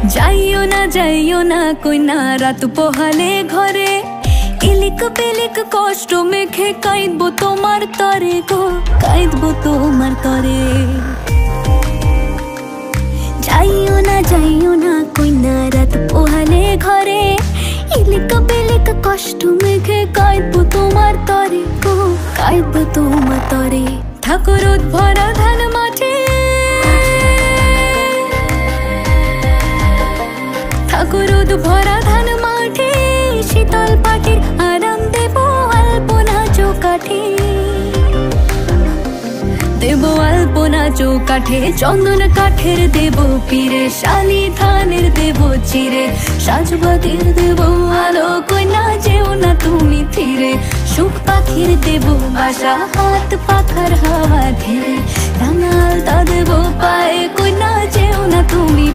যাইও না কইনা রাত পোহালে ঘরে, ইলিক পিলিক কষ্ট মেখে কাঁদবো তোমার তরে গো, কাঁদবো তোমার তরে। যাইও না কইনা রাত পোহালে ঘরে, ইলিক পিলিক কষ্ট মেখে কাঁদবো তোমার তরে গো, কাঁদবো তোমার তরে। ঠাকুর ভরা ধান মাঠে, ঠাকুর ভরা ধান মাঠে, শীতল পাটির আরাম দেব আলপনা চৌকাঠে, দেব আলপনা চৌকাঠে। চন্দন কাঠের দেব পীরে, শালি ধানের দেব চিরে, সাজবাতির দেব আলো কইনা যেও না তুমি ফিরে। সুখ পাখির দেব বাসা, হাত পাখার হাওয়া ধীরে, রাঙাল তা দেব পায়ে কইনা যেও না তুমি।